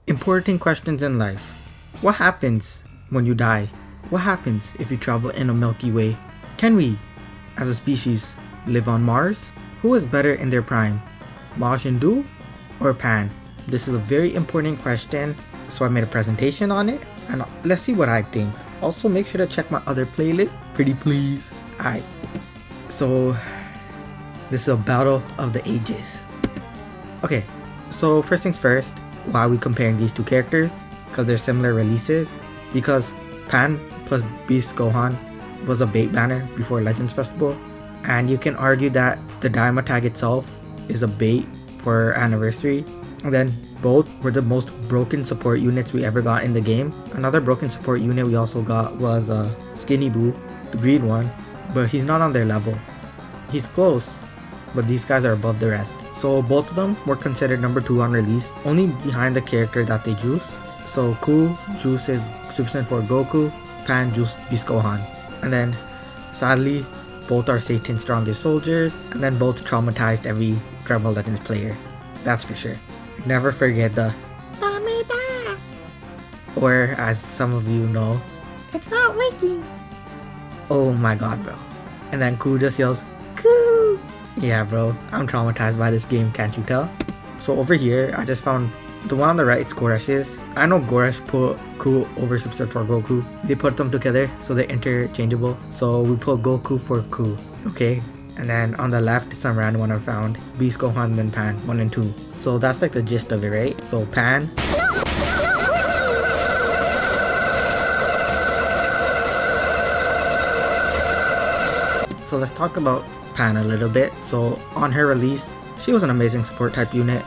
Important questions in life. What happens when you die? What happens if you travel in a Milky Way? Can we, as a species, live on Mars? Who is better in their prime? Majin or Pan? This is a very important question, so I made a presentation on it, and let's see what I think. Also, make sure to check my other playlist, pretty please. Alright, so this is a battle of the ages. Okay, so first things first, why are we comparing these two characters? Because they're similar releases. Because Pan plus Beast Gohan was a bait banner before Legends Festival, and you can argue that the Daima tag itself is a bait for Anniversary. And then both were the most broken support units we ever got in the game. Another broken support unit we also got was Skinny Boo, the green one, but he's not on their level. He's close, but these guys are above the rest. So both of them were considered number 2 on release, only behind the character that they juice. So Ku juices Super Saiyan 4 Goku, Pan juiced Beast Gohan. And then sadly, both are Satan's strongest soldiers, and then both traumatized every Dragon Ball Legends player. That's for sure. Never forget the Mamita! Or as some of you know, it's not working. Oh my god, bro. And then Ku just yells, Ku! Yeah, bro, I'm traumatized by this game, can't you tell? So over here, I just found the one on the right, it's Goresh's. I know Goresh put Ku over Super Saiyan 4 Goku. They put them together so they're interchangeable. So we put Goku for Ku, okay? And then on the left, some random one I found. Beast Gohan and then Pan, 1 and 2. So that's like the gist of it, right? So Pan. So let's talk about Pan a little bit. So on her release, she was an amazing support type unit.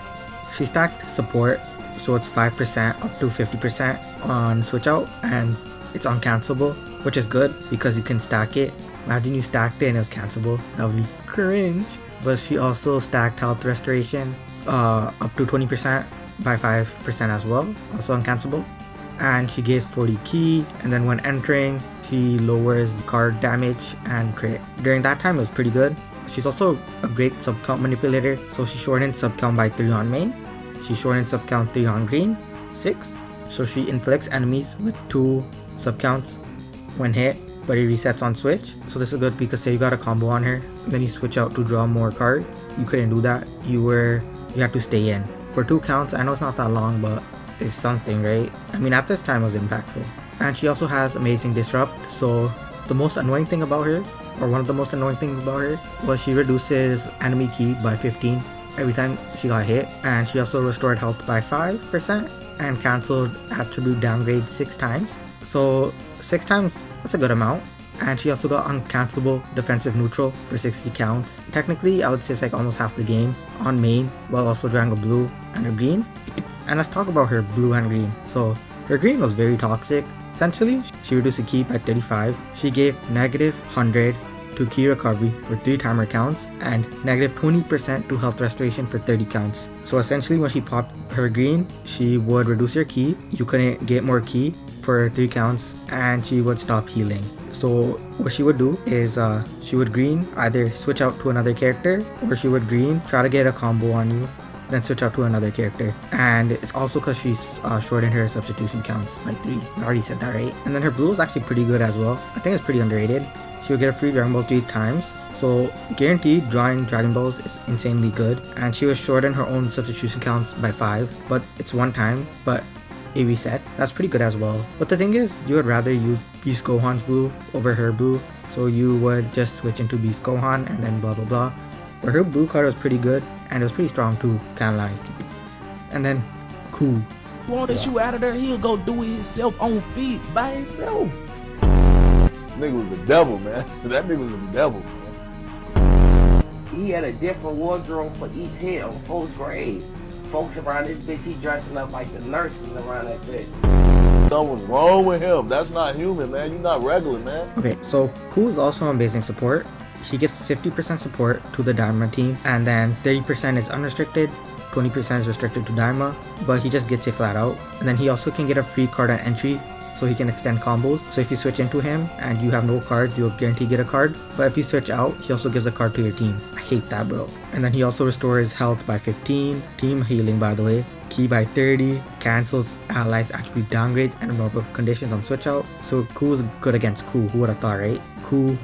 She stacked support, so it's 5% up to 50% on switch out, and it's uncancelable, which is good because you can stack it. Imagine you stacked it and it was cancelable. That would be cringe. But she also stacked health restoration up to 20% by 5% as well, also uncancelable. And she gives 40 ki, and then when entering, she lowers the card damage and crit. During that time, it was pretty good. She's also a great sub-count manipulator, so she shortened sub-count by 3 on main. She shortened sub-count 3 on green, 6. So she inflicts enemies with 2 sub-counts when hit, but it resets on switch. So this is good because say you got a combo on her, then you switch out to draw more cards. You couldn't do that. You had to stay in. For 2 counts, I know it's not that long, but it's something, right? I mean, at this time it was impactful. And she also has amazing disrupt, so the most annoying thing about her, or one of the most annoying things about her, was she reduces enemy ki by 15 every time she got hit, and she also restored health by 5% and cancelled attribute downgrade 6 times. So 6 times, that's a good amount. And she also got uncancelable defensive neutral for 60 counts. Technically, I would say it's like almost half the game on main, while also drawing a blue and a green. And let's talk about her blue and green. So her green was very toxic. Essentially, she reduced the ki by 35. She gave negative 100 to ki recovery for 3 timer counts and negative 20% to health restoration for 30 counts. So essentially, when she popped her green, she would reduce your ki. You couldn't get more ki for 3 counts, and she would stop healing. So what she would do is she would green, either switch out to another character, or she would green, try to get a combo on you, then switch out to another character. And it's also because she's shortened her substitution counts by 3. I already said that, right? And then her blue is actually pretty good as well. I think it's pretty underrated. She would get a free Dragon Ball 3 times. So guaranteed drawing Dragon Balls is insanely good. And she was shortened her own substitution counts by 5, but it's 1 time, but it resets. That's pretty good as well. But the thing is, you would rather use Beast Gohan's blue over her blue. So you would just switch into Beast Gohan and then blah blah blah. But her blue card was pretty good, and it was pretty strong too, can't lie. And then Ku. Wanted you out of there, he'll go do it himself on feet by himself. Nigga was the devil, man. That nigga was the devil, man. He had a different wardrobe for each head on 4th grade. Folks around this bitch, he dressing up like the nurses around that bitch. Something's wrong with him. That's not human, man. You're not regular, man. Okay, so Ku is also amazing support. He gives 50% support to the Daima team, and then 30% is unrestricted, 20% is restricted to Daima, but he just gets it flat out. And then he also can get a free card on entry, so he can extend combos. So if you switch into him and you have no cards, you'll guarantee get a card. But if you switch out, he also gives a card to your team. I hate that, bro. And then he also restores health by 15, team healing by the way, ki by 30, cancels allies attribute downgrades and removal conditions on switch out. So Ku is good against Ku, who would have thought, right? Ku,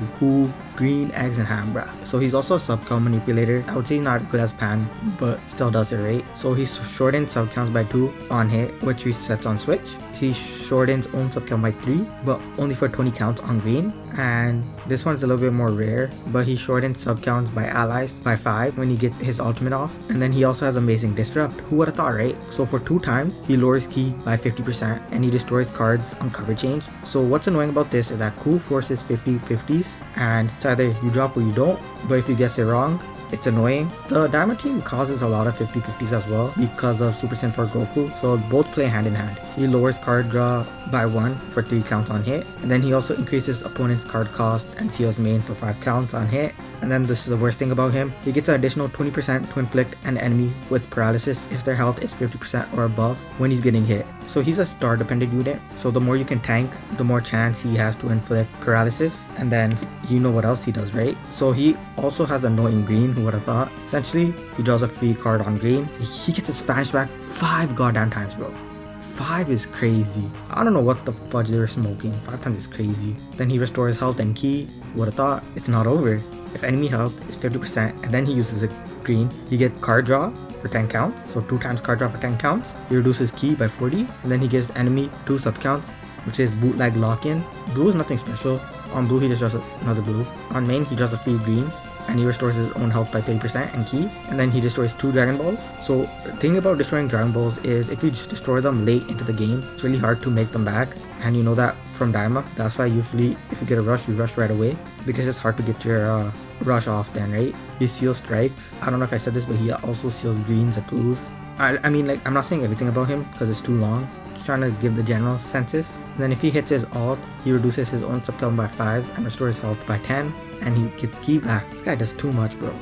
green, eggs, and ham, bruh. So he's also a sub-count manipulator. I would say he's not good as Pan, but still does it, right? So he shortens sub-counts by 2 on hit, which resets on switch. He shortens own sub-count by 3, but only for 20 counts on green. And this one's a little bit more rare, but he shortens sub-counts by allies by 5 when he gets his ultimate off. And then he also has amazing disrupt. Who would have thought, right? So for 2 times, he lowers ki by 50% and he destroys cards on cover change. So what's annoying about this is that Ku forces 50/50s, and it's either you drop or you don't, but if you guess it wrong, it's annoying. The Diamond team causes a lot of 50/50s as well because of Super Saiyan 4 Goku, so both play hand in hand. He lowers card draw by 1 for 3 counts on hit, and then he also increases opponent's card cost and seals main for 5 counts on hit. And then this is the worst thing about him, he gets an additional 20% to inflict an enemy with paralysis if their health is 50% or above when he's getting hit. So he's a star dependent unit, so the more you can tank, the more chance he has to inflict paralysis. And then you know what else he does, right? So he also has annoying green, who would have thought. Essentially, he draws a free card on green. He gets his Spanish back 5 goddamn times, bro. 5 is crazy. I don't know what the fudge they were smoking. 5 times is crazy. Then he restores health and ki. Who would have thought? It's not over. If enemy health is 50% and then he uses a green, he gets card draw for 10 counts. So 2 times card draw for 10 counts. He reduces ki by 40 and then he gives enemy 2 sub counts, which is bootleg lock-in. Blue is nothing special. On blue he just draws another blue. On main he draws a free green and he restores his own health by 30% and ki, and then he destroys 2 Dragon Balls. So the thing about destroying Dragon Balls is if you just destroy them late into the game, it's really hard to make them back, and you know that from Daima. That's why usually if you get a rush, you rush right away because it's hard to get your rush off then, right? He seals strikes. I don't know if I said this, but he also seals greens and blues. I mean, like, I'm not saying everything about him because it's too long. Just trying to give the general census. And then if he hits his alt, he reduces his own subcount by 5 and restores health by 10, and he gets ki back. This guy does too much, bro.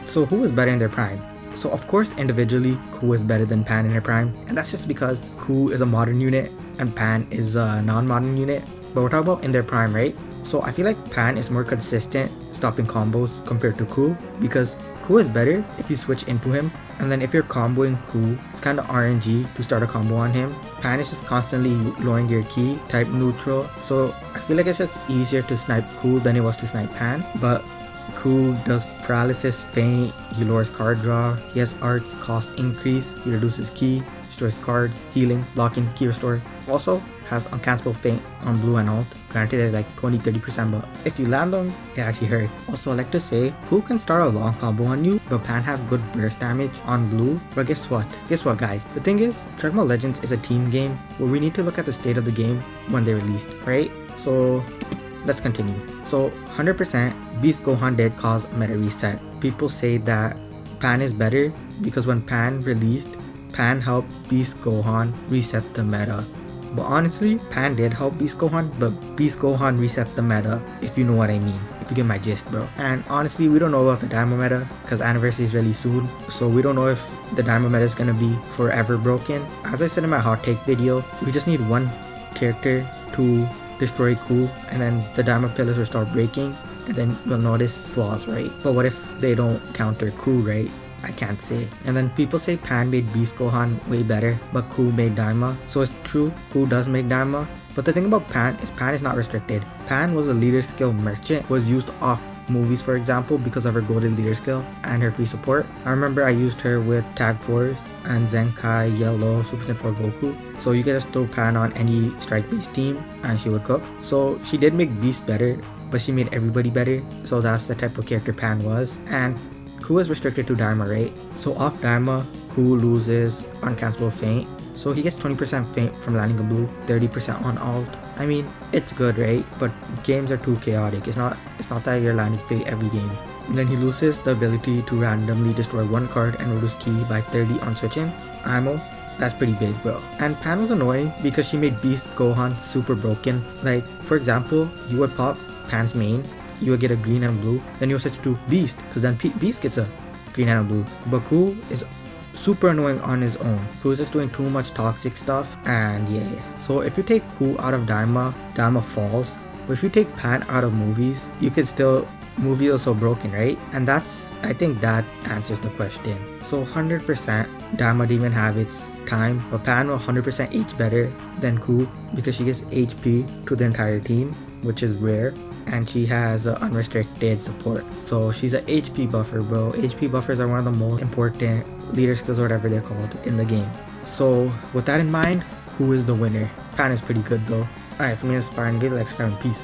So who is better in their prime? So of course individually Ku is better than Pan in her prime, and that's just because Ku is a modern unit and Pan is a non-modern unit. But we're talking about in their prime, right? So I feel like Pan is more consistent stopping combos compared to Ku, because Ku is better if you switch into him, and then if you're comboing Ku, it's kind of RNG to start a combo on him. Pan is just constantly lowering your ki, type neutral, so I feel like it's just easier to snipe Ku than it was to snipe Pan. But Ku does paralysis, feint, he lowers card draw, he has arts cost increase, he reduces ki, destroys cards, healing, locking, ki restore. Also has uncancelable feint on blue and alt. Granted they're like 20-30%, but if you land them, it actually hurts. Also, I like to say, Ku can start a long combo on you, but Pan has good burst damage on blue. But guess what? Guess what, guys? The thing is, Dragon Ball Legends is a team game where we need to look at the state of the game when they released, right? So let's continue. So 100% Beast Gohan did cause a meta reset. People say that Pan is better because when Pan released, Pan helped Beast Gohan reset the meta. But honestly, Pan did help Beast Gohan, but Beast Gohan reset the meta, if you know what I mean. If you get my gist, bro. And honestly, we don't know about the Daima meta because anniversary is really soon. So we don't know if the Daima meta is gonna be forever broken. As I said in my hot take video, we just need one character to destroy Ku, and then the Daima pillars will start breaking, and then you'll notice flaws, right? But what if they don't counter Ku, right? I can't say. And then people say Pan made Beast Gohan way better, but Ku made Daima. So it's true, Ku does make Daima. But the thing about Pan is not restricted. Pan was a leader skill merchant, was used off movies for example because of her golden leader skill and her free support. I remember I used her with Tag Force and Zenkai, Yellow, Super Saiyan 4 Goku. So you can just throw Pan on any strike based team and she would cook. So she did make Beast better, but she made everybody better. So that's the type of character Pan was. And Ku is restricted to Daima, right? So off Daima, Ku loses uncancelable feint. So he gets 20% feint from landing a blue, 30% on alt. I mean, it's good, right? But games are too chaotic. It's not that you're landing feint every game. And then he loses the ability to randomly destroy one card and reduce ki by 30 on switching. Ammo, that's pretty big, bro. And Pan was annoying because she made Beast Gohan super broken. Like, for example, you would pop Pan's main, you would get a green and blue, then you would switch to Beast, because then Beast gets a green and a blue. But Ku is super annoying on his own. Ku is just doing too much toxic stuff, and yeah. So if you take Ku out of Daima, Daima falls. But if you take Pan out of movies, you can still movie was so broken, right? And I think that answers the question. So 100% Dama didn't even have its time, but Pan will 100% H better than Ku because she gives HP to the entire team, which is rare, and she has unrestricted support. So she's a HP buffer, bro. HP buffers are one of the most important leader skills or whatever they're called in the game. So with that in mind, Ku is the winner. Pan is pretty good though. Alright, for me, it's Spartan. Give it like, subscribe, and peace.